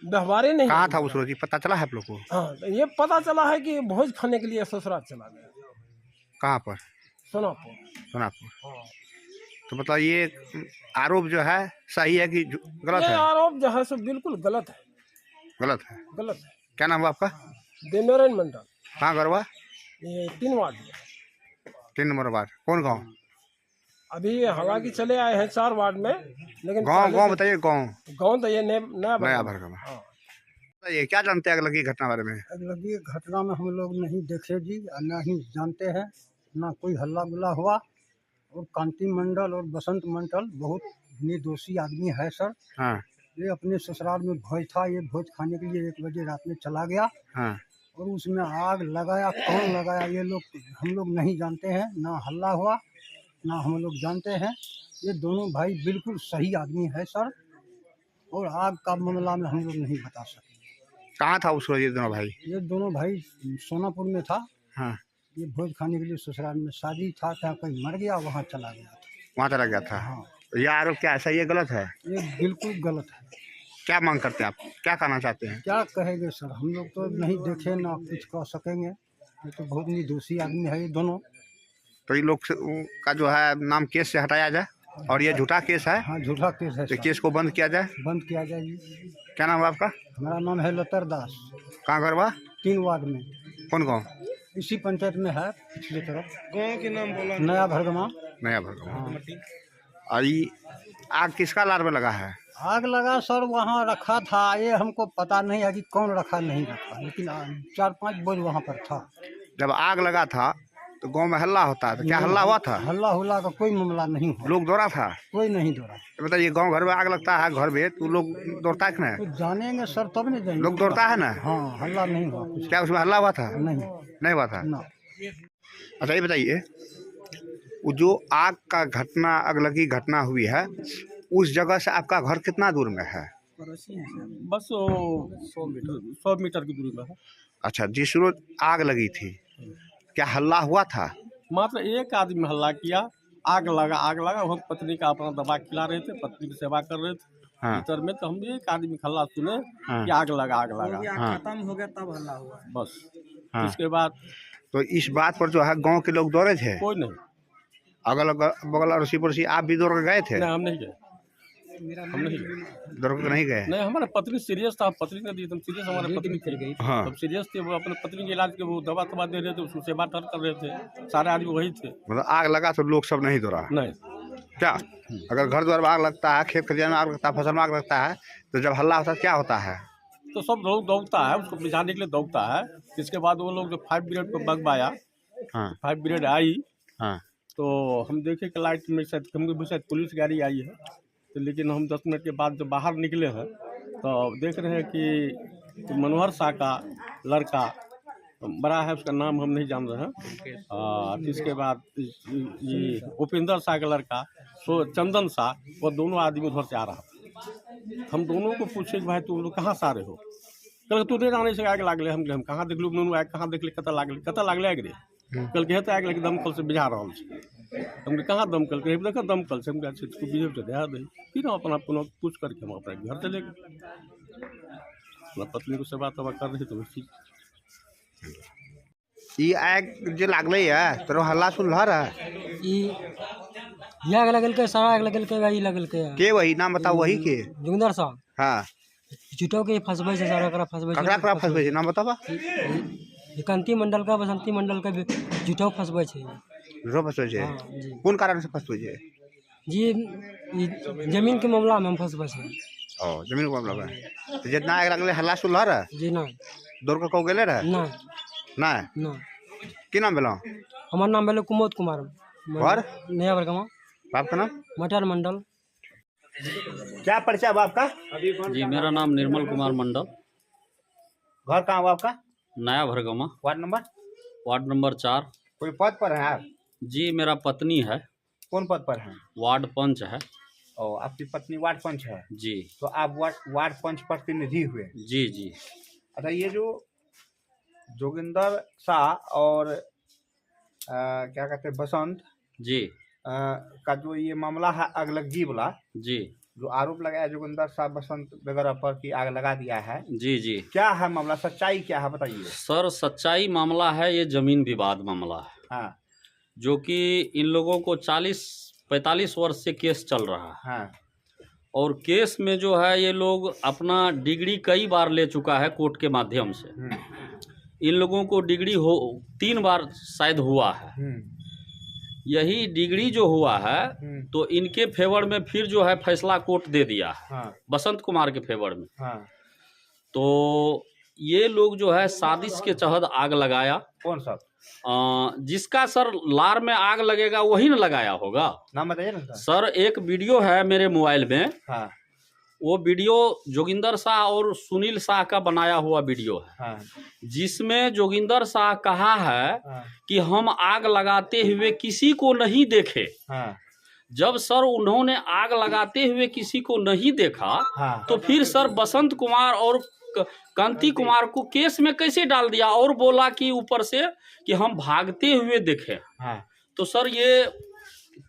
Speaker 10: व्यवहार नहीं।
Speaker 2: कहाँ था उस रोज, पता चला है आप लोग को?
Speaker 10: हाँ, ये पता चला है कि भोज खाने के लिए ससुराल चला गया।
Speaker 2: कहाँ पर?
Speaker 10: सोनापुर।
Speaker 2: सोनापुर।
Speaker 10: हाँ।
Speaker 2: तो मतलब ये आरोप जो है सही है कि गलत है?
Speaker 10: आरोप जो है सो बिल्कुल गलत है।
Speaker 2: गलत है?
Speaker 10: गलत है।
Speaker 2: क्या नाम है आपका?
Speaker 10: देवनारायण मंडल।
Speaker 2: कहाँ गरबा?
Speaker 10: ये 3 वार्ड में।
Speaker 2: 3 नंबर वार्ड। कौन गाँव?
Speaker 10: अभी हालांकि चले आए हैं 4 वार्ड में, लेकिन
Speaker 2: गाँव बताइए। गाँव
Speaker 10: तो ये नया
Speaker 2: भरगामा। ये क्या जानते हैं आग लगी घटना बारे में?
Speaker 11: आग लगी घटना में हम लोग नहीं देखे जी, ना ही जानते हैं, ना कोई हल्ला गुल्ला हुआ। और कांति मंडल और बसंत मंडल बहुत निर्दोषी आदमी है सर।
Speaker 2: हाँ।
Speaker 11: ये अपने ससुराल में भोज था, ये भोज खाने के लिए 1 बजे रात में चला गया।
Speaker 2: हाँ।
Speaker 11: और उसमें आग लगाया, कौन लगाया ये लोग हम लोग नहीं जानते हैं, ना हल्ला हुआ ना हम लोग जानते हैं। ये दोनों भाई बिल्कुल सही आदमी है सर, और आग का मामला में हम लोग नहीं बता सकते।
Speaker 2: कहाँ था उस रोज ये दोनों भाई?
Speaker 11: ये दोनों भाई सोनापुर में था।
Speaker 2: हाँ।
Speaker 11: ये भोज खाने के लिए ससुराल में शादी था, क्या कहीं मर गया, वहाँ चला गया था।
Speaker 2: वहाँ चला गया था?
Speaker 11: हाँ।
Speaker 2: ये आरोप क्या ऐसा ये गलत है?
Speaker 11: ये बिल्कुल गलत है।
Speaker 2: क्या मांग करते हैं आप, क्या कहना चाहते हैं?
Speaker 11: क्या कहेंगे सर, हम लोग तो नहीं देखे ना कुछ कह सकेंगे। ये तो बहुत निर्दोषी आदमी है ये दोनों।
Speaker 2: तो ये लोग का जो है नाम केस से हटाया जाए, और ये झूठा केस है।
Speaker 11: हाँ, झूठा केस है।
Speaker 2: तो केस को बंद किया जाए।
Speaker 11: बंद किया जाए जी।
Speaker 2: क्या नाम है आपका?
Speaker 11: हमारा नाम है लतर दास।
Speaker 2: कहाँ गरबा?
Speaker 11: 3 वार्ड में।
Speaker 2: कौन गाँव?
Speaker 11: इसी पंचायत में है, पिछली तरफ।
Speaker 9: गाँव के नाम बोला?
Speaker 11: नया भरगामा।
Speaker 2: नया भरगामा। और ये आग किसका लार में लगा है?
Speaker 11: आग लगा सर वहाँ रखा था, ये हमको पता नहीं है कि कौन रखा नहीं रखा, लेकिन 4-5 बोझ वहाँ पर था।
Speaker 2: जब आग लगा था तो गांव में हल्ला होता है, तो क्या हल्ला हुआ था?
Speaker 11: हल्ला हुल्ला का कोई मामला नहीं हुआ।
Speaker 2: लोग दौड़ा था?
Speaker 11: कोई नहीं दौड़ा।
Speaker 2: तो बताइए, गांव घर में आग लगता है घर में, तो लोग दौड़ता है कि नहीं?
Speaker 11: तो जानेंगे सर तब नहीं जाएंगे।
Speaker 2: लोग दौड़ता है ना?
Speaker 11: हाँ, हल्ला नहीं हुआ कुछ।
Speaker 2: क्या उसमें हल्ला हुआ था?
Speaker 11: नहीं
Speaker 2: हुआ था
Speaker 11: ना।
Speaker 2: अच्छा, ये बताइए, वो जो आग का घटना, आग लगी घटना हुई है, उस जगह से आपका घर कितना दूर में है?
Speaker 6: बस 100 मीटर की दूरी में है।
Speaker 2: अच्छा, जिस रोज आग लगी थी क्या हल्ला हुआ था?
Speaker 6: मात्र एक आदमी हल्ला किया, आग लगा। हम पत्नी का अपना दवा खिला रहे थे, पत्नी की सेवा कर रहे थे।
Speaker 2: हाँ।
Speaker 6: भीतर में तो हम एक आदमी हल्ला सुने कि आग लगा।
Speaker 2: हाँ।
Speaker 11: खत्म हो गया तब हल्ला हुआ
Speaker 6: बस।
Speaker 2: हाँ।
Speaker 6: उसके बाद
Speaker 2: तो इस बात पर जो है गांव के लोग दौड़े थे?
Speaker 6: कोई नहीं।
Speaker 2: अगल बगल अड़ोसी पड़ोसी आप भी दौड़ के गए थे?
Speaker 6: नहीं, हम नहीं गए।
Speaker 2: दौड़ के नहीं गए?
Speaker 6: नहीं, हमारे पत्नी सीरियस था, पत्नी ने दी, सीरियस हमारे पत्नी चल गई।
Speaker 2: हाँ।
Speaker 6: तब सीरियस थे, वो अपने पत्नी के इलाज के वो दवा दे रहे थे, उसको सेवा कर रहे थे। सारे आदमी वही थे।
Speaker 2: मतलब आग लगा तो लोग सब नहीं दौड़ा?
Speaker 6: नहीं।
Speaker 2: क्या अगर घर द्वार में आग लगता है, खेत खलिहान में आग लगता है, फसल में आग लगता है, तो जब हल्ला होता है क्या होता है?
Speaker 6: तो सब लोग दौड़ता है, उसको बुझाने के लिए दौड़ता है। इसके बाद वो लोग जो 5 ब्रिगेड को मंगवाया,
Speaker 2: हाँ
Speaker 6: 5 ब्रिगेड आई,
Speaker 2: हाँ
Speaker 6: तो हम देखे कि लाइट में शायद हमको शायद पुलिस गाड़ी आई है, तो लेकिन हम 10 मिनट के बाद जब बाहर निकले हैं तो देख रहे हैं कि मनोहर शाह का लड़का बड़ा है, उसका नाम हम नहीं जान रहे हैं। इसके बाद ये उपेंद्र शाह का लड़का चंदन शाह, वो दोनों आदमी उधर से आ रहा था। हम दोनों को पूछे कि भाई तुम लोग कहाँ से आ रहे हो? कल तू नहीं आने से आग लागले। हम कहाँ देख लू, आग कहाँ देख ले, कतऽ लागले आग रे? कल के आग लगे दमकल से बुझा रहा है। हम कहाँ दमकल के देख दमकल से, हम बुझे तो दे दे। फिर हम अपना पुनः पूछ करके हम अपने घर चले गए। अपना पत्नी को सेवा तवा कर रही तो ठीक।
Speaker 2: ये आग जो लागले है तो हल्ला सुन रहा है।
Speaker 10: ये आग लगल के, सारा आग लगल के, वही लगल के
Speaker 2: वही नाम बताओ, वही के
Speaker 10: जोगिंदर साहब।
Speaker 2: हाँ
Speaker 10: झूठो के फंसबे से, सारा करा फंसबे
Speaker 2: ककरा ककरा फंसबे नाम बताबा।
Speaker 10: कांति मंडल का, बसंती मंडल का झूठो फंसबे छे।
Speaker 2: रो फंसबे छे? कौन कारण से फंसबे छे?
Speaker 10: जी जमीन के मामला में हम फंसबे छे।
Speaker 2: ओ जमीन के मामला में तो जितना आग लगले हल्ला सुन रहा है?
Speaker 10: जी ना
Speaker 2: दौड़ के कहो गेले रहे?
Speaker 10: ना
Speaker 2: ना
Speaker 10: ना।
Speaker 2: की नाम भेलो?
Speaker 10: हमार नाम भेलो कुमोद कुमार
Speaker 2: और
Speaker 10: नया बरगमा।
Speaker 2: बाप का नाम?
Speaker 10: मटर मंडल।
Speaker 2: क्या परिचय है आपका?
Speaker 12: जी मेरा नाम निर्मल कुमार मंडल।
Speaker 2: घर कहाँ हुआ आपका?
Speaker 12: नया भरगमा,
Speaker 2: वार्ड नंबर
Speaker 12: 4।
Speaker 2: कोई पद पर है आप?
Speaker 12: जी मेरा पत्नी है।
Speaker 2: कौन पद पर है?
Speaker 12: वार्ड पंच है।
Speaker 2: ओ आपकी पत्नी वार्ड पंच है?
Speaker 12: जी।
Speaker 2: तो आप वार्ड पंच प्रतिनिधि हुए?
Speaker 12: जी जी।
Speaker 2: अच्छा, ये जो जोगिंदर शाह और क्या कहते हैं बसंत
Speaker 12: जी
Speaker 2: का जो ये मामला है अगलगी वाला,
Speaker 12: जी
Speaker 2: जो आरोप लगाया जोगिंदर शाह बसंत वगैरह पर कि आग लगा दिया है,
Speaker 12: जी जी,
Speaker 2: क्या है मामला, सच्चाई क्या है बताइए।
Speaker 12: सर सच्चाई मामला है, ये जमीन विवाद मामला है।
Speaker 2: हाँ।
Speaker 12: जो कि इन लोगों को 40-45 वर्ष से केस चल रहा है।
Speaker 2: हाँ।
Speaker 12: और केस में जो है ये लोग अपना डिग्री कई बार ले चुका है कोर्ट के माध्यम से। इन लोगों को डिग्री 3 बार शायद हुआ है। यही डिग्री जो हुआ है तो इनके फेवर में फिर जो है फैसला कोर्ट दे दिया है।
Speaker 2: हाँ।
Speaker 12: बसंत कुमार के फेवर में।
Speaker 2: हाँ।
Speaker 12: तो ये लोग जो है साजिश के तहत आग लगाया।
Speaker 2: कौन सा?
Speaker 12: जिसका सर लार में आग लगेगा वही न लगाया होगा।
Speaker 2: नाम बताइए ना
Speaker 12: सर। एक वीडियो है मेरे मोबाइल में।
Speaker 2: हाँ।
Speaker 12: वो वीडियो जोगिंदर शाह और सुनील शाह का बनाया हुआ वीडियो है।
Speaker 2: हाँ।
Speaker 12: जिसमें जोगिंदर शाह कहा है कि हम आग लगाते हुए किसी को नहीं देखे।
Speaker 2: हाँ।
Speaker 12: जब सर उन्होंने आग लगाते हुए किसी को नहीं देखा तो फिर सर बसंत कुमार और कांति कुमार को केस में कैसे डाल दिया और बोला कि ऊपर से कि हम भागते हुए देखे। तो सर ये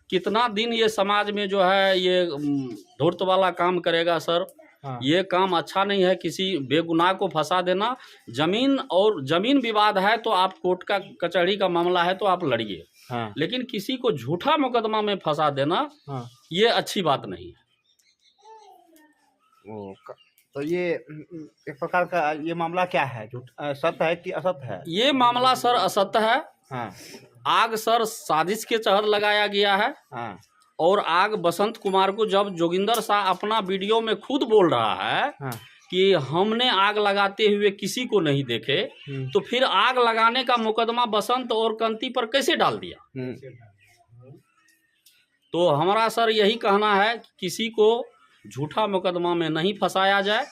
Speaker 12: कितना दिन ये समाज में जो है ये धूर्त वाला काम करेगा सर। ये काम अच्छा नहीं है। किसी बेगुनाह को फंसा देना। जमीन विवाद है तो आप कोर्ट का कचहरी का मामला है तो आप लड़िए। लेकिन किसी को झूठा मुकदमा में फंसा देना ये अच्छी बात नहीं है।
Speaker 2: तो ये एक प्रकार का ये मामला क्या है, सत्य है कि असत्य है?
Speaker 12: ये मामला सर असत्य है। आग सर साजिश के तहत लगाया गया है। और आग बसंत कुमार को जब जोगिंदर शाह अपना वीडियो में खुद बोल रहा है कि हमने आग लगाते हुए किसी को नहीं देखे, तो फिर आग लगाने का मुकदमा बसंत और कांति पर कैसे डाल दिया? तो हमारा सर यही कहना है कि किसी को झूठा मुकदमा में नहीं फंसाया जाए।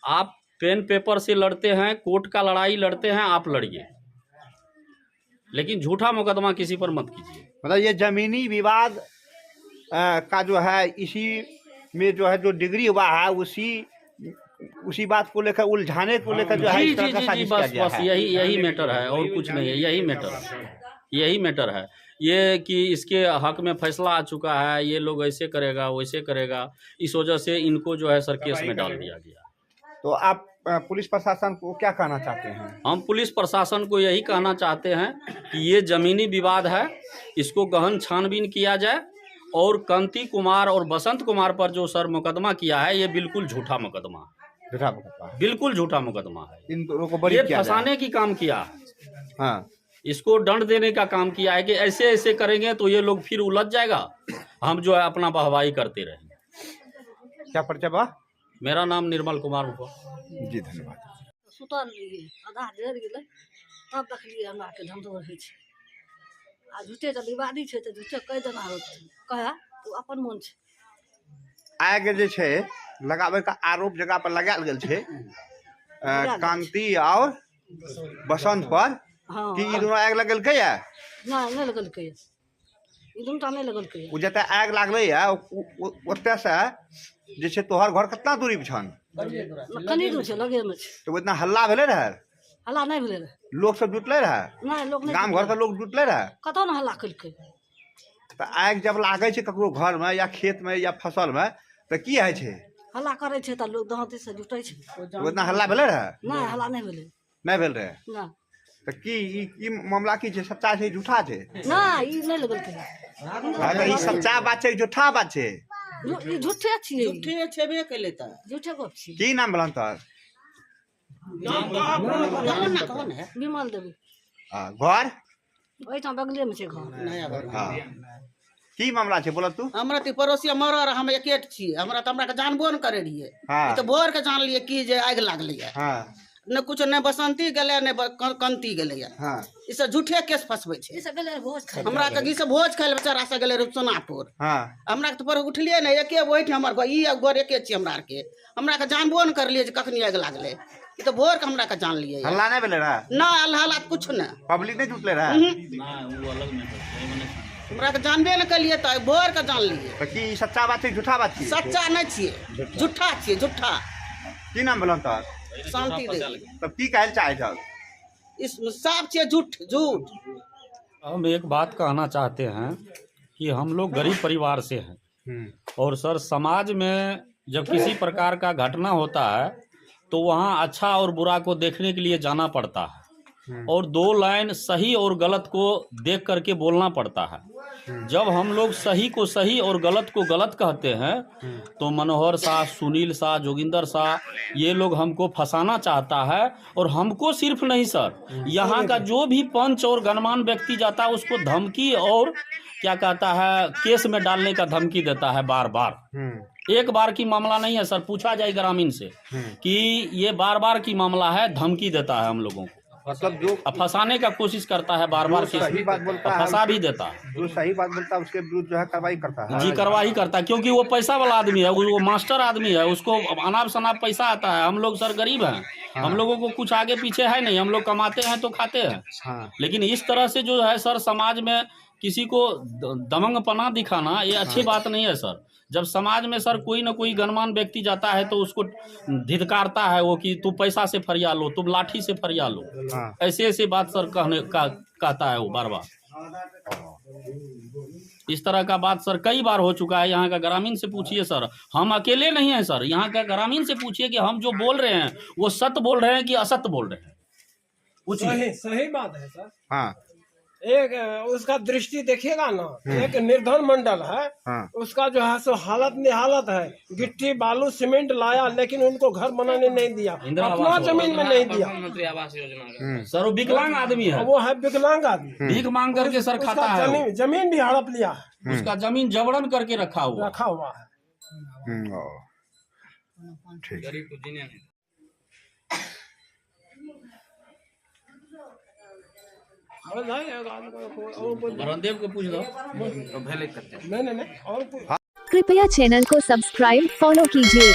Speaker 12: आप पेन पेपर से लड़ते हैं, कोर्ट का लड़ाई लड़ते हैं, आप लड़िए, लेकिन झूठा मुकदमा किसी पर मत कीजिए।
Speaker 2: मतलब ये जमीनी विवाद का जो है इसी में जो है जो डिग्री हुआ है उसी बात को लेकर उलझाने को लेकर जो है इस तरह का साजिश किया गया है।
Speaker 12: बस यही मैटर है और कुछ नहीं है। यही मैटर है ये कि इसके हक में फैसला आ चुका है, ये लोग ऐसे करेगा वैसे करेगा, इस वजह से इनको जो है सर केस में डाल दिया गया।
Speaker 2: तो आप पुलिस प्रशासन को क्या कहना चाहते हैं?
Speaker 12: हम पुलिस प्रशासन को यही कहना चाहते हैं कि ये जमीनी विवाद है, इसको गहन छानबीन किया जाए। और कांति कुमार और बसंत कुमार पर जो सर मुकदमा किया है ये बिल्कुल झूठा मुकदमा है। बिल्कुल झूठा मुकदमा है।
Speaker 2: इन दोनों को बरी
Speaker 12: ये
Speaker 2: किया
Speaker 12: फंसाने की काम किया है।
Speaker 2: हाँ।
Speaker 12: इसको दंड देने का काम किया है कि ऐसे ऐसे करेंगे तो ये लोग फिर उलझ जाएगा, हम जो है अपना वाहवाही करते रहेंगे।
Speaker 2: क्या पर्चा बा?
Speaker 12: मेरा नाम निर्मल कुमार हुआ।
Speaker 2: जी धन्यवाद।
Speaker 8: सुतल रहिए आधा डर गेलै तब देखलिए हमरा के धमधम होइ छै आ झूठे तऽ विवादी छै तऽ झूठे कहि देना होतै कहे तू अपन मन छै।
Speaker 2: आगे जे छै लगाबै का आरोप जगह पर लगायल गेल छै कांति और बसंत पर
Speaker 8: हाँ
Speaker 2: कि ई दोनों आग लगेलकै या
Speaker 8: नहीं लगलकै ई दुनू टा नहीं लगलकै।
Speaker 2: उ जतऽ आग लागलै या ओतऽ से जे छै तोहर घर कितना दूरी पे छन?
Speaker 8: कनी दूर छै लगे में छै।
Speaker 2: तो इतना हल्ला भेले रहे?
Speaker 8: हल्ला नहीं भेलै रहे।
Speaker 2: लोग सब जुटले रहे?
Speaker 8: नहीं लोग नहीं
Speaker 2: गांव घर के लोग जुटले रहे?
Speaker 8: कतौ न हल्ला केलकै।
Speaker 2: तो आग जब लागै छै ककरो घर में या खेत में या फसल में तो की है छै?
Speaker 8: हल्ला करे छै तऽ लोग दहते से जुटै छै।
Speaker 2: तो इतना हल्ला भेले रहे?
Speaker 8: नहीं हल्ला नहीं भेलै।
Speaker 2: नहीं भेल रहे?
Speaker 8: ना
Speaker 2: तो की ई मामला की छै? सच्चा छै झूठा छै?
Speaker 8: ना ई नहीं लगलकै।
Speaker 2: अगर ई सच्चा बात छै झूठा बात छै?
Speaker 8: ई झूठे छियै।
Speaker 13: झूठे छेबे केले त
Speaker 8: झूठे गप छियै।
Speaker 2: की नाम भेलन तोहर?
Speaker 13: कौन है?
Speaker 8: विमल देवी।
Speaker 2: घर
Speaker 8: ओइठाम बगले में छै घर।
Speaker 13: नया घर।
Speaker 2: की मामला छै बोल तू?
Speaker 13: हमरा त पड़ोसिया मरर हम एकेट छियै हमरा त हमरा के जानबो न करे रहिए।
Speaker 2: हाँ।
Speaker 13: तो भोर के जान लिए की जे आग लागले है।
Speaker 2: हाँ।
Speaker 13: न कुछ न बसंती गेले न कंती गेले है।
Speaker 2: हाँ।
Speaker 13: ई सब झूठे केस फसबै छै।
Speaker 8: ई सब गेलै भोज खाय।
Speaker 13: हमरा के ई सब भोज खाय बेचारा से गेले रुपसनापुर।
Speaker 2: हाँ।
Speaker 13: हमरा के पर उठलिए न एके ओइठ हमर घर ई घर एके छी हमरा के। हमरा के जानबो न करलिए जे कखनी आग लागले। ई तो भोर के हमरा के जान लिए।
Speaker 2: हल्ला नहीं भेले रहे?
Speaker 13: ना हल्ला कुछ न।
Speaker 2: पब्लिक नहीं जुटले रहे?
Speaker 13: हमरा के जानबे न कलिए त भोर के जान लिए।
Speaker 2: तो की सच्चा बात छै झूठा बात छै?
Speaker 13: सच्चा नहीं छिए झूठा छिए झूठा।
Speaker 2: की नाम भेलन तोहर?
Speaker 13: शांति देवी।
Speaker 2: तब की कहल चाहे छ?
Speaker 13: इस सब छिए झूठ झूठ।
Speaker 12: हम एक बात कहना चाहते हैं कि हम लोग गरीब परिवार से हैं और सर समाज में जब किसी प्रकार का घटना होता है तो वहाँ अच्छा और बुरा को देखने के लिए जाना पड़ता है और दो लाइन सही और गलत को देख करके बोलना पड़ता है। जब हम लोग सही को सही और गलत को गलत कहते हैं तो मनोहर शाह, सुनील शाह, जोगिंदर शाह ये लोग हमको फंसाना चाहता है और हमको सिर्फ नहीं सर यहाँ का जो भी पंच और गणमान्य व्यक्ति जाता है उसको धमकी और क्या कहता है केस में डालने का धमकी देता है बार बार। एक बार की मामला नहीं है सर, पूछा जाए ग्रामीण से कि ये बार बार की मामला है, धमकी देता है हम लोगों को। मतलब जो फंसाने का कोशिश करता है बार बार,
Speaker 2: सही बात बोलता है
Speaker 12: फंसा भी देता है,
Speaker 2: जो सही बात बोलता है उसके विरुद्ध जो है कार्रवाई करता है।
Speaker 12: जी कार्रवाई करता है क्योंकि वो पैसा वाला आदमी है, वो मास्टर आदमी है, उसको अनाप शनाप पैसा आता है। हम लोग सर गरीब हैं, हम लोगों को कुछ आगे पीछे है नहीं, हम लोग कमाते हैं तो खाते हैं। लेकिन इस तरह से जो है सर समाज में किसी को दमंगपना दिखाना ये अच्छी बात नहीं है सर। जब समाज में सर कोई ना कोई गणमान्य व्यक्ति जाता है तो उसको धिदकारता है वो कि तू पैसा से फरिया लो, तुम लाठी से फरिया लो। ऐसे ऐसे बात सर कहता है वो बार बार। इस तरह का बात सर कई बार हो चुका है। यहाँ का ग्रामीण से पूछिए सर, हम अकेले नहीं हैं सर, यहाँ का ग्रामीण से पूछिए कि हम जो बोल रहे हैं वो सत्य बोल रहे हैं कि असत्य बोल रहे हैं।
Speaker 11: सही बात है सर।
Speaker 2: हाँ।
Speaker 11: एक उसका दृष्टि देखिएगा ना, एक निर्धन मंडल है, उसका जो है सो हालत निहालत है, गिट्टी बालू सीमेंट लाया लेकिन उनको घर बनाने नहीं दिया, अपना जमीन में नहीं दिया।
Speaker 12: सर वो विकलांग आदमी है,
Speaker 11: वो है विकलांग आदमी,
Speaker 12: भीख मांग करके सर खाता है,
Speaker 11: जमीन भी हड़प लिया है,
Speaker 12: उसका जमीन जबरन करके रखा हुआ
Speaker 11: है।
Speaker 12: बरनदेव को पूछ दो।
Speaker 11: नहीं।
Speaker 4: कृपया चैनल को सब्सक्राइब फॉलो कीजिए।